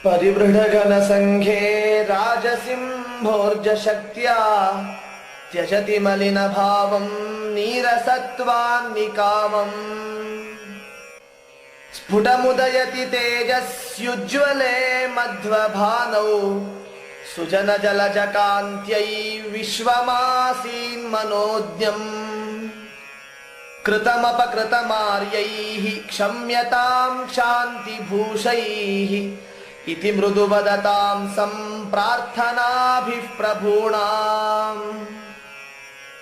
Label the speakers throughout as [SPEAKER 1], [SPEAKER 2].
[SPEAKER 1] परिवृढघनसङ्घे राजसिंहोर्जशक्त्या त्यजति मलिनभावं नीरसत्वान्निकामम्। स्फुटमुदयति तेजस्युज्ज्वले मध्वभानौ सुजनजलजकान्त्यै विश्वमासीन्मनोज्ञम्। कृतमपकृतमार्यैः क्षम्यतां शान्तिभूषैः इति मृदु वदतां सम्प्रार्थनाभिः प्रभूणाम्।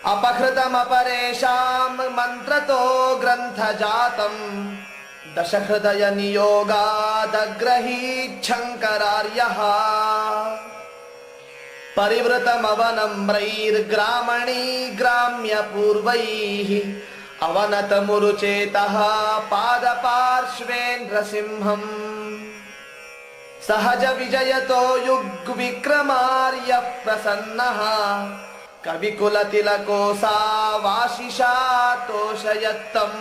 [SPEAKER 1] अपहृतमपरेषां मन्त्रतो ग्रन्थजातं दशहृदय नियोगादग्रहीच्छङ्करार्यः। परिवृतमवनम्रैर्ग्रामणी ग्राम्यपूर्वैः अवनतमुरुचेतः पादपार्श्वे नृसिंहम्। सहज विजयतो युग्विक्रमार्यः प्रसन्नः कविकुलतिलकोऽसावाशिषा तोषयत्तम्।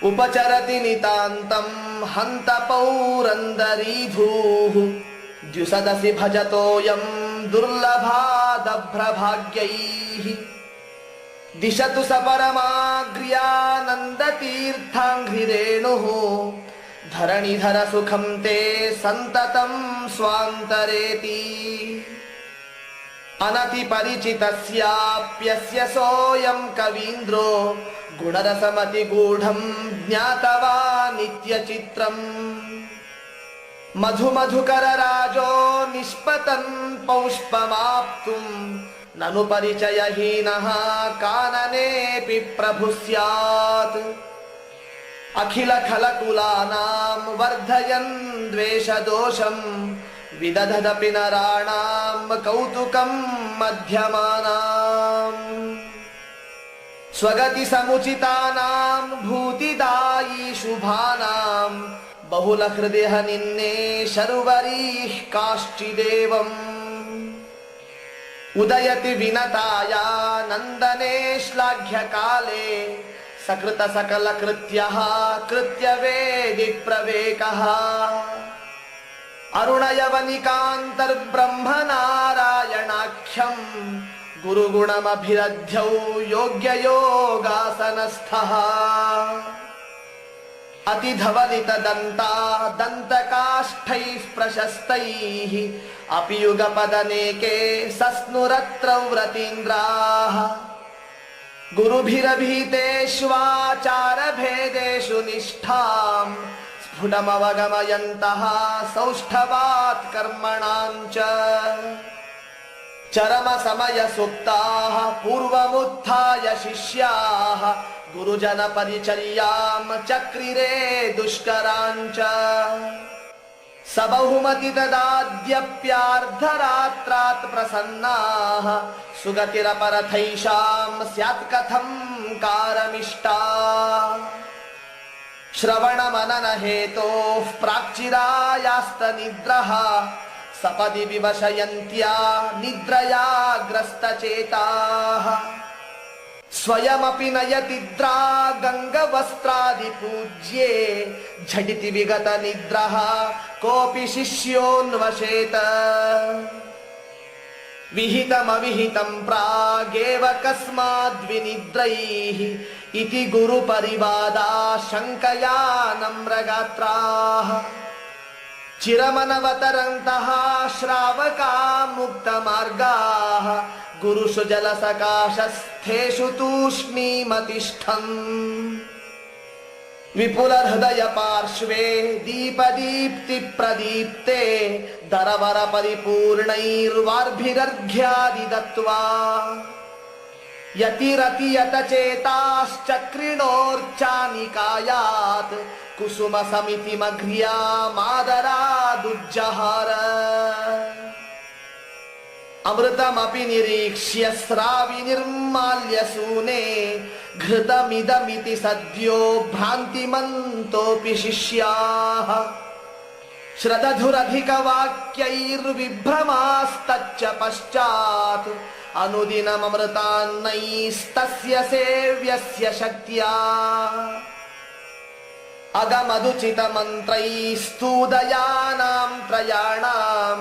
[SPEAKER 1] उपचरति नितान्तं हन्त पौरन्दरीधूः द्युसदसि भजतोऽयं दुर्लभादभ्रभाग्यैः। दिशतु स परमाग्र्यानन्दतीर्थाङ्घ्रिरेणुः धरणिधर सुखं ते सन्ततं स्वान्तरेति। अनतिपरिचितस्याप्यस्य सोऽयं कवीन्द्रो गुणरसमतिगूढं ज्ञातवानित्यचित्रम्। मधुमधुकरराजो निष्पतन् पौष्पमाप्तुं ननु परिचयहीनः काननेऽपि प्रभुः स्यात्। अखिलखलकुलानां वर्धयन् द्वेषदोषं विदधदपि नराणां कौतुकं मध्यमानाम्। स्वगति समुचितानां भूतिदायी शुभानां बहुलहृदयः निन्ने शर्वरीः काश्चिदेवम्। उदयति विनताया नन्दने श्लाघ्यकाले सकृत सकलकृत्यः कृत्यवेदि प्रवेकः। अरुणयवनिकान्तर्ब्रह्मनारायणाख्यं गुरुगुणमभिरध्यौ योग्ययोगासनस्थः। अतिधवलितदन्ता दन्तकाष्ठैः प्रशस्तैः अपि युगपदनेके सस्नुरत्र व्रतीन्द्राः। गुरुभिरभीतेष्वाचारभेदेषु निष्ठां स्फुटमवगमयन्तः सौष्ठवात् कर्मणां च। चरमसमयसुप्ताः पूर्वमुत्थाय शिष्याः गुरुजनपरिचर्यां चक्रिरे दुष्करां च। सबहुमति तदाद्यप्यार्धरात्रात् प्रसन्नाः सुगतिरपरथैषां स्यात् कथं कारमिष्टा। श्रवणमनन हेतोः प्राक्चिरायास्तनिद्रः सपदि विवशयन्त्या निद्रया ग्रस्तचेताः। स्वयमपि नयतिद्रा गङ्गवस्त्रादिपूज्ये झटिति विगत निद्रः कोऽपि शिष्योऽन्वशेत। विहितमविहितं प्रागेव कस्माद्विनिद्रैः इति गुरुपरिवादा शङ्कया नम्रगात्राः। चिरमनवतरन्तः श्रावका मुक्तमार्गाः गुरुषु जलसकाशस्थेषु तूष्णीमतिष्ठन्। विपुलहृदय पार्श्वे दीपदीप्ति प्रदीप्ते दरवर परिपूर्णैर्वार्भिरर्घ्यादि दत्त्वा। यतिरतियतचेताश्चक्रिणोर्चानिकायात् कुसुम समितिमघ्र्या मादरादुज्जहार। अमृतमपि निरीक्ष्य स्राविनिर्माल्यसूने घृतमिदमिति सद्यो भ्रान्तिमन्तोऽपि शिष्याः। श्रदधुरधिकवाक्यैर्विभ्रमास्तच्च पश्चात् अनुदिनममृतान्नैस्तस्य सेव्यस्य शक्त्या। अगमदुचितमन्त्रैस्तूदयानां त्रयाणां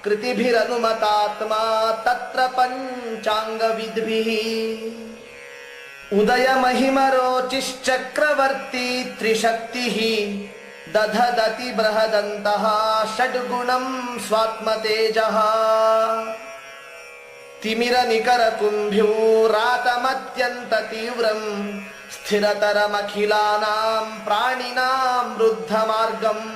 [SPEAKER 1] कृतिभिरनुमतात्मा तत्र पञ्चाङ्गविद्भिः उदयमहिमरोचिश्चक्रवर्ती त्रिशक्तिः दधदति बृहदन्तः षड्गुणं स्वात्मतेजः तिमिरनिकरकुम्भ्योरातमत्यन्ततीव्रम् स्थिरतरमखिलानां प्राणिनां रुद्धमार्गम्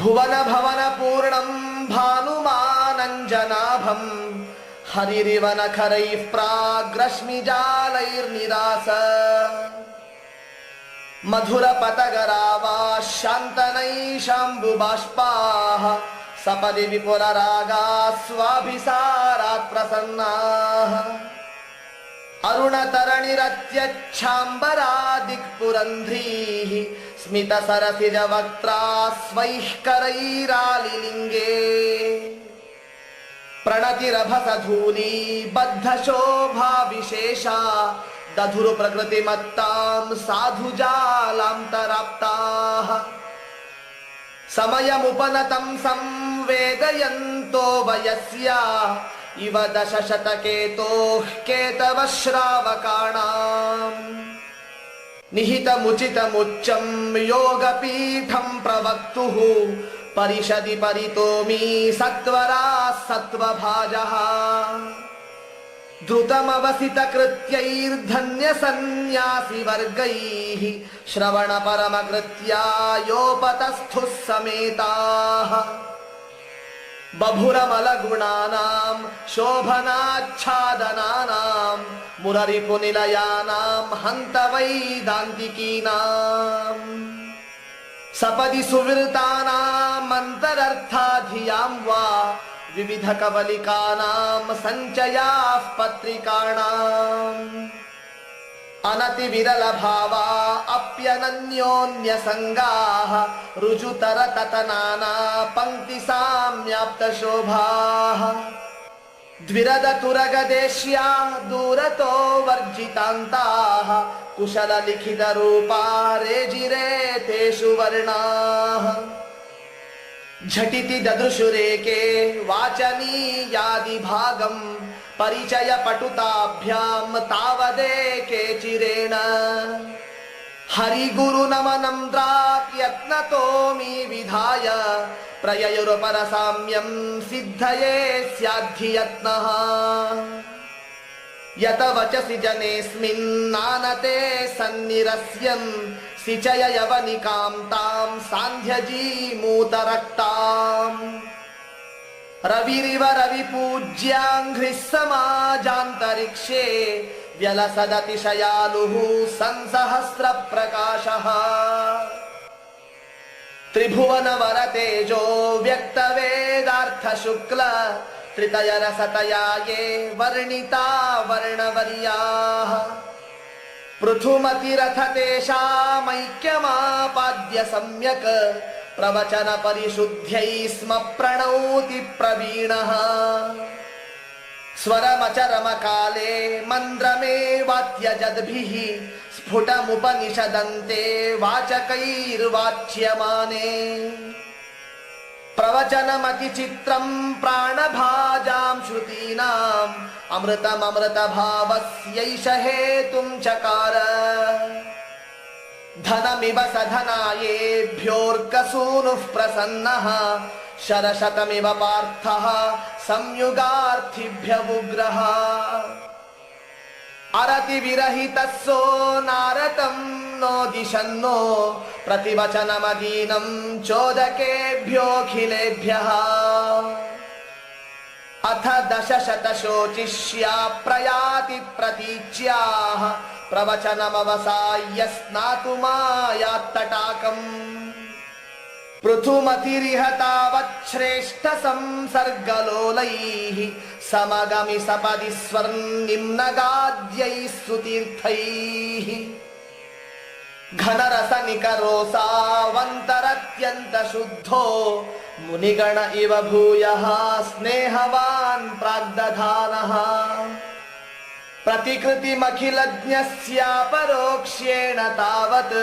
[SPEAKER 1] भुवनभवनपूर्णं भानुमानञ्जनाभम् हरिरिव नखरैः प्राग्रश्मिजालैर्निरास मधुरपतगरावाः शान्तनैशाम्बुबाष्पाः सपदि विपुलरागाः स्वाभिसारात् प्रसन्नाः अरुणतरणिरत्यच्छाम्बरादिक्पुरन्ध्रीः स्मितसरसिजवक्त्रा स्वैः करैरालिलिङ्गे प्रणतिरभसधूली बद्धशोभाविशेषा दधुरु प्रकृतिमत्तां साधुजालान्तराप्ताः समयमुपनतं संवेदयन्तो वयस्या इव दशशतकेतोः केतवश्रावकाणाम् निहितमुचितमुच्चं योगपीठं प्रवक्तुः परिषदि परितोमी सत्वराः सत्वभाजः द्रुतमवसितकृत्यैर्धन्यसन्न्यासिवर्गैः श्रवणपरमकृत्यायोपतस्थुः समेताः बभुरमलगुणानां शोभनाच्छादनानां मुररिपुनिलयानां हन्त वैदान्तिकीनाम् सपदि सुविरतानामन्तरर्थाधियां वा विविधकवलिकानां सञ्चयाः पत्रिकाणाम् अनतिविरलभावा अप्यनन्योन्यसङ्गाः रुजुतरततनाना पङ्क्तिसाम्याप्तशोभाः द्विरदतुरगदेश्या दूरतो वर्जितान्ताः कुशललिखितरूपा रेजिरे तेषु वर्णाः झटिति ददृशुरेके वाचनीयादिभागम् परिचयपटुताभ्यां तावदेके चिरेण हरिगुरुनमनं द्राक्यत्नतोमी विधाय प्रययुरपरसाम्यं सिद्धये स्याद्धियत्नः यत वचसि जनेऽस्मिन्नानते सन्निरस्यं सिचय यवनिकां तां सान्ध्यजीमूतरक्ताम् रविरिव रविपूज्याङ्घ्रिः समाजान्तरिक्षे व्यलसदतिशयालुः संसहस्रप्रकाशः त्रिभुवनवरतेजो व्यक्तवेदार्थशुक्ल त्रितयरसतया ये वर्णिता वर्णवर्याः पृथुमतिरथ तेषामैक्यमापाद्य सम्यक् प्रवचन परिशुद्ध्यै स्म प्रणौति प्रवीणः स्वरमचरमकाले मन्द्रमे वात्यजद्भिः स्फुटमुपनिषदन्ते वाचकैर्वाच्यमाने प्रवचनमतिचित्रं प्राणभाजां श्रुतीनाम् अमृतममृतभावस्यैष हेतुं चकार धनमिव सधनायेभ्योऽर्कसूनुः प्रसन्नः शरशतमिव पार्थः संयुगार्थिभ्यवुग्रः अरतिविरहितस्सो नारतं नोदिशन्नो प्रतिवचनमदीनं चोदकेभ्योऽखिलेभ्यः अथ दशशतशोचिष्या प्रयाति प्रतीच्याः प्रवचनमवसाय्य स्नातुमायात्तटाकम् पृथुमतिरिह तावच्छ्रेष्ठ संसर्गलोलैः समगमि सपदि स्वर्निम्नगाद्यैः सुतीर्थैः घनरसनिकरोसावन्तरत्यन्तशुद्धो मुनिगण इव भूयः स्नेहवान् प्राग्दधानः प्रतिकृतिमखिलज्ञस्यापरोक्ष्येण तावत्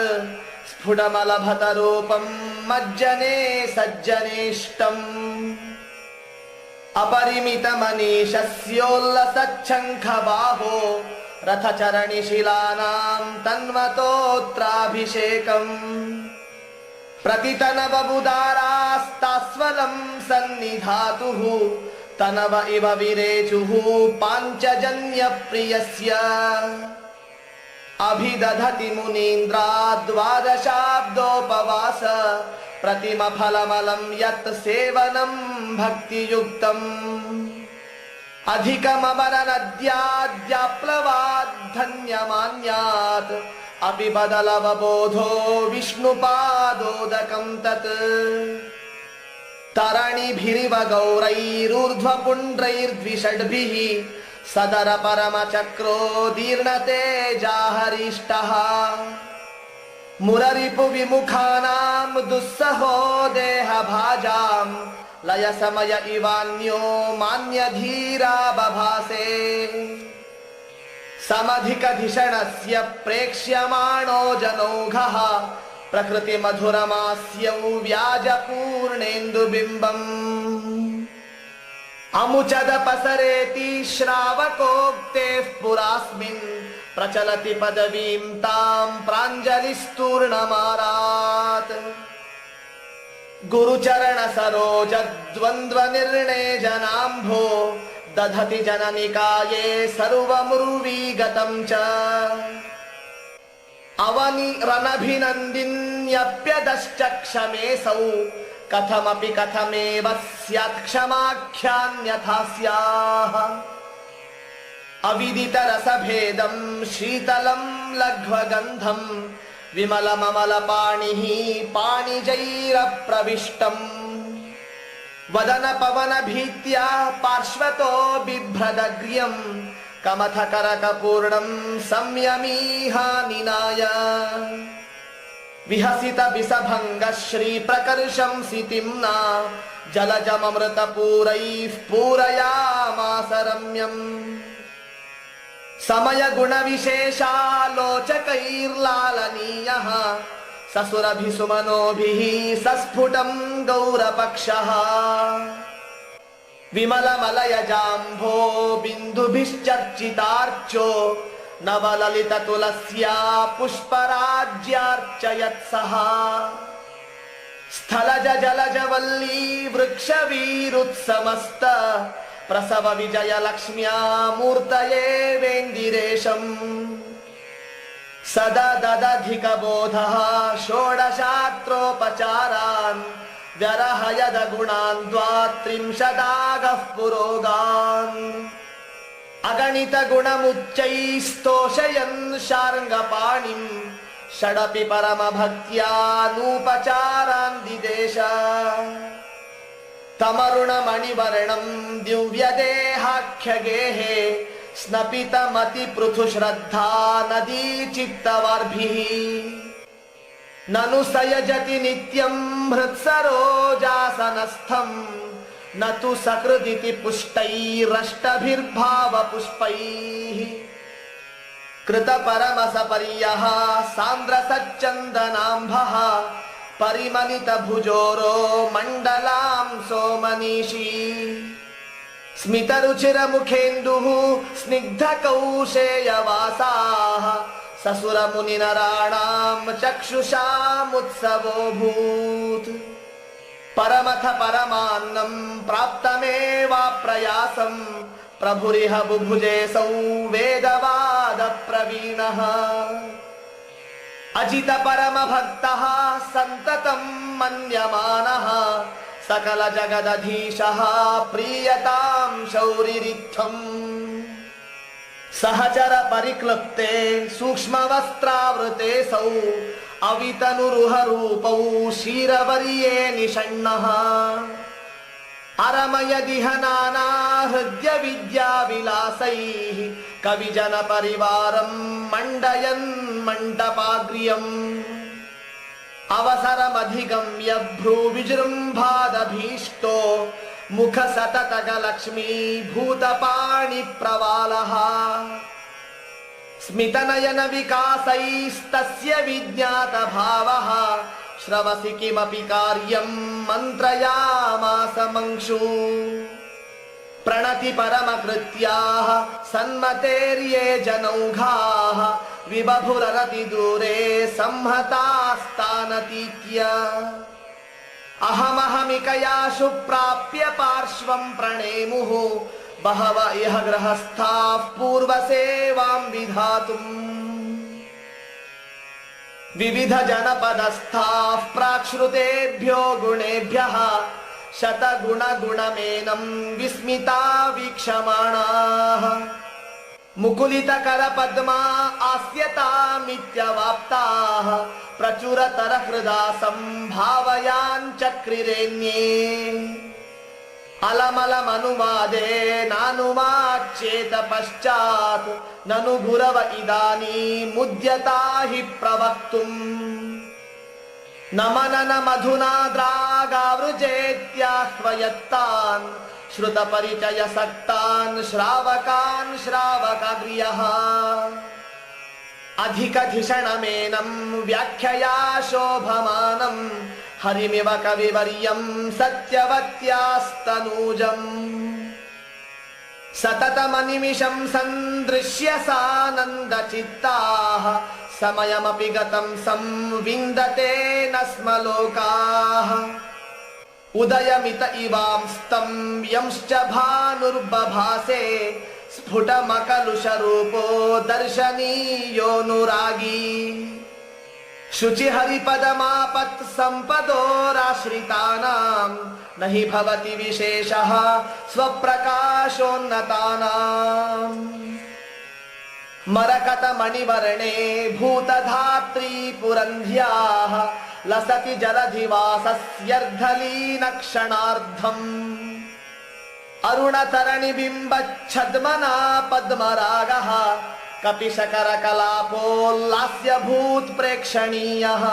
[SPEAKER 1] स्फुटमलभत रूपं मज्जने सज्जनेष्टम् अपरिमितमनीषस्योल्लसच्छङ्खबाहो रथचरणिशिलानां तन्वतोऽत्राभिषेकम् प्रतितनवबुदारास्तास्वलं सन्निधातुः तनव इव विरेचुः पाञ्चजन्यप्रियस्य अभिदधति मुनीन्द्रा द्वादशाब्दोपवास प्रतिमफलमलं यत् सेवनं भक्तियुक्तम् अधिकममरनद्याद्याप्लवाद्धन्यमान्यात् अपि बदलवबोधो विष्णुपादोदकं तत् तरणिभिरिव गौरैरूर्ध्वपुण्ड्रैर्द्विषड्भिः सदर परमचक्रो दीर्णतेजाहरिष्टः मुररिपु विमुखानां दुस्सहो देहभाजां लयसमय इवान्यो मान्यधीरा बभासे समधिकधिषणस्य प्रेक्ष्यमाणो जनौघः प्रकृतिमधुरमास्यौ व्याजपूर्णेन्दुबिम्बम् अमुचदपसरेति श्रावकोक्तेः पुरास्मिन् प्रचलति पदवीं तां प्राञ्जलिस्तूर्णमारात् गुरुचरण सरोज द्वन्द्व निर्णेजनाम्भो दधति जननिकाये सर्वमुर्वीगतं च अवनिरनभिनन्दिन्यप्यदश्चक्षमेऽसौ कथमपि कथमेव स्यात् क्षमाख्यान्यथा स्याः अविदितरसभेदं शीतलं लघ्वगन्धं विमलममलपाणिः पाणिजैरप्रविष्टम् वदनपवनभीत्या पार्श्वतो बिभ्रदग्र्यं कमथकरकपूर्णं संयमीहानिनाय विहसितविसभङ्गश्रीप्रकर्षं सितिम्ना जलजममृतपूरैः पूरयामास रम्यम् समयगुणविशेषालोचकैर्लालनीयः ससुरभिसुमनोभिः सस्फुटं गौरपक्षः विमलमलयजाम्भो बिन्दुभिश्चर्चितार्चो नवललिततुलस्या पुष्पराज्यार्चयत्सः स्थलज जलजवल्ली वृक्षवीरुत्समस्त प्रसव विजयलक्ष्म्या मूर्तये वेन्दिरेशम् सदा ददधिकबोधः षोडशात्रोपचारान् व्यरहयद गुणान् द्वात्रिंशदागः पुरोगान् अगणित गुणमुच्चैस्तोषयन् शार्ङ्गपाणिं षडपि परमभक्त्या नूपचारान् दिदेश तमरुणमणिवर्णं दिव्यदेहाख्यगेहे स्नपितमतिपृथुश्रद्धा नदी चित्तवार्भिः ननु सयजति नित्यं हृत्सरोजासनस्थम् न तु सकृदिति पुष्टैरष्टभिर्भावपुष्पैः कृतपरमसपर्यः सान्द्रसच्चन्दनाम्भः परिमलितभुजोरो मण्डलां सोमनीषी स्मितरुचिरमुखेन्दुः स्निग्धकौशेयवासाः ससुरमुनिनराणां चक्षुषामुत्सवोऽभूत् परमथ परमान्नं प्राप्तमेवाप्रयासं प्रभुरिह बुभुजेऽसौ वेदवादप्रवीणः अजित परमभक्तः सन्ततं मन्यमानः सकल जगदधीशः प्रीयतां शौरिरित्थम् सहचर परिक्लृप्ते सूक्ष्मवस्त्रावृतेऽसौ अवितनुरुहरूपौ क्षीरवर्ये निषण्णः अरमयदिह नाना हृद्य विद्याविलासैः कविजन परिवारं मण्डयन् मण्डपाग्र्यम् अवसरमधिगम्य भ्रूविजृम्भादभीष्टो मुख सततगलक्ष्मी भूतपाणि प्रवालः स्मितनयन विकासैस्तस्य विज्ञात भावः श्रवसि किमपि कार्यं मन्त्रयामास मंशु प्रणति परमकृत्याः सन्मतेर्ये जनौघाः विबभुररति दूरे संहतास्तानतीत्य अहमहमिकयाशु प्राप्य पार्श्वं प्रणेमुः बहव इह गृहस्थाः पूर्वसेवां विधातुम् विविध जनपदस्थाः प्राक्श्रुतेभ्यो गुणेभ्यः शतगुणगुणमेनं विस्मिता वीक्षमाणाः मुकुलितकरपद्मा आस्यतामित्यवाप्ताः प्रचुरतरहृदा संभावयाञ्चक्रिरेण्ये अलमलमनुवादे नानुवाच्येत पश्चात् ननु गुरव इदानीमुद्यता हि प्रवक्तुम् नमनन मधुनाद्रागावृजेत्याह्वयत्तान् श्रुतपरिचयसक्तान् श्रावकान् श्रावकाग्र्यः अधिकधिषणमेनं व्याख्यया शोभमानं हरिमिव कविवर्यं सत्यवत्यास्तनूजम् सततमनिमिषं सन्दृश्य सानन्दचित्ताः समयमपि गतं संविन्दते न स्म लोकाः उदयमित इवांस्तं यंश्च भानुर्बभासे स्फुटमकलुषरूपो दर्शनीयोऽनुरागी शुचिहरिपदमापत् सम्पदोराश्रितानां न हि भवति विशेषः स्वप्रकाशोन्नतानाम् मरकतमणिवर्णे भूतधात्री पुरन्ध्याः लसति जलधिवासस्यर्धलीनक्षणार्धम् अरुणतरणिबिम्बच्छद्मना पद्मरागः कपिशकरकलापोल्लास्यभूत् प्रेक्षणीयः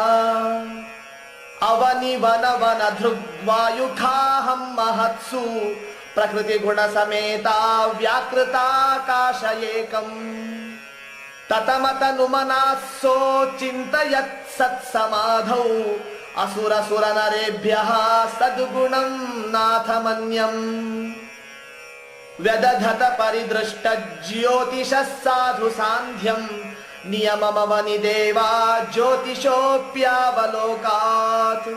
[SPEAKER 1] अवनिवनवनधृग्वायुखाहं महत्सु प्रकृतिगुणसमेता व्याकृताकाशयेकम् ततमतनुमनास्सो चिन्तयत् सत्समाधौ असुरसुरनरेभ्यः सद्गुणं नाथमन्यम् व्यदधत परिदृष्ट ज्योतिषः साधु सान्ध्यं नियममवनिदेवा ज्योतिषोऽप्यावलोकात्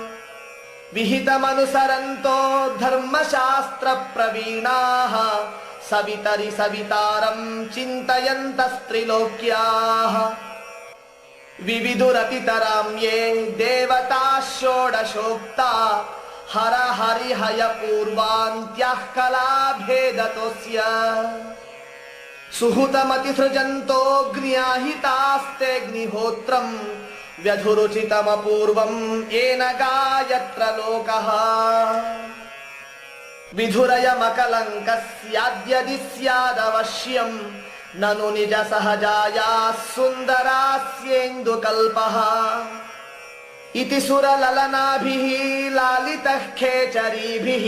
[SPEAKER 1] विहितमनुसरन्तो धर्मशास्त्र प्रवीणाः सवितरि सवितारं चिन्तयन्तस्त्रिलोक्याः विविदुरतितरां ये देवताः षोडशोक्ता हर हरिहय पूर्वान्त्याः कलाभेदतोऽस्य सुहृतमतिसृजन्तो गृहाहितास्तेऽग्निहोत्रं व्यधुरुचितमपूर्वं येन गायत्र लोकः विधुरयमकलङ्कस्याद्यदि स्यादवश्यं ननु निज सहजायाः सुन्दरास्येन्दुकल्पः इति सुरललनाभिः लालितः खेचरीभिः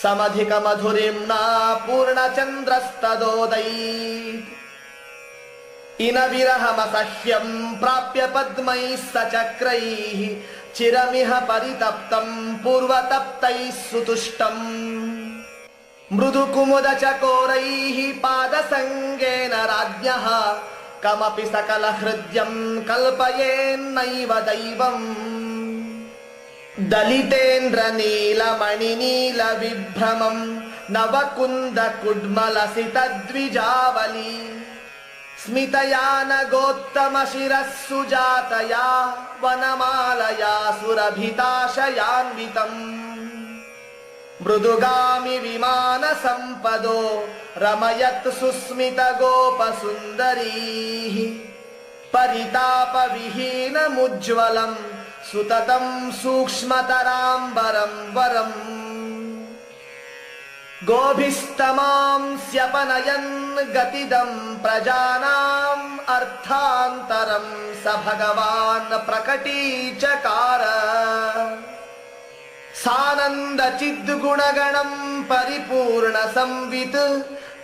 [SPEAKER 1] समधिकमधुरिम्ना पूर्णचन्द्रस्तदोदैत् इनविरहमसह्यं प्राप्य पद्मैः सचक्रैः चिरमिह परितप्तं पूर्वतप्तैः सुतुष्टम् मृदुकुमुदचकोरैः पादसङ्गेन राज्ञः कमपि सकलहृद्यं कल्पयेन्नैव दैवम् दलितेन्द्रनीलमणिनीलविभ्रमं नवकुन्दकुड्मलसितद्विजावली स्मितया नगोत्तमशिरः सुजातया वनमालया सुरभिताशयान्वितम् मृदुगामि विमानसम्पदो रमयत् सुस्मितगोपसुन्दरीः परितापविहीनमुज्ज्वलं सुततं सूक्ष्मतराम्बरं वरम् गोभिस्तमां स्यपनयन् गतिदं प्रजानाम् अर्थान्तरं स भगवान् प्रकटीचकार सानन्दचिद्गुणगणं परिपूर्ण संवित्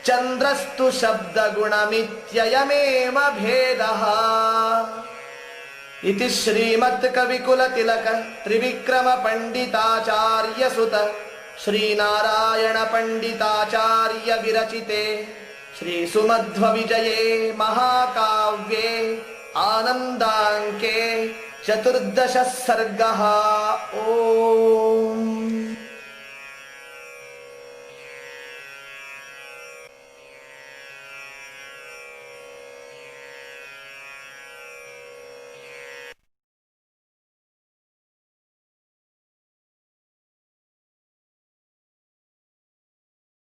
[SPEAKER 1] ಚಂದ್ರಸ್ತು ಶಬ್ದಗುಣಮಿತ್ಯಯಮೇವ ಭೇದಃ ಇತಿ ಶ್ರೀಮತ್ ಕವಿಕುಲ ತಿಲಕ ತ್ರಿವಿಕ್ರಮ ಪಂಡಿತಾಚಾರ್ಯ ಸುತ ಶ್ರೀನಾರಾಯಣ ಪಂಡಿತಾಚಾರ್ಯ ವಿರಚಿತೆ ಶ್ರೀ ಸುಮಧ್ವ ವಿಜಯೇ ಮಹಾಕಾವ್ಯೆ ಆನಂದಾಂಕೆ ಚತುರ್ದಶ ಸರ್ಗಃ. ಓಂ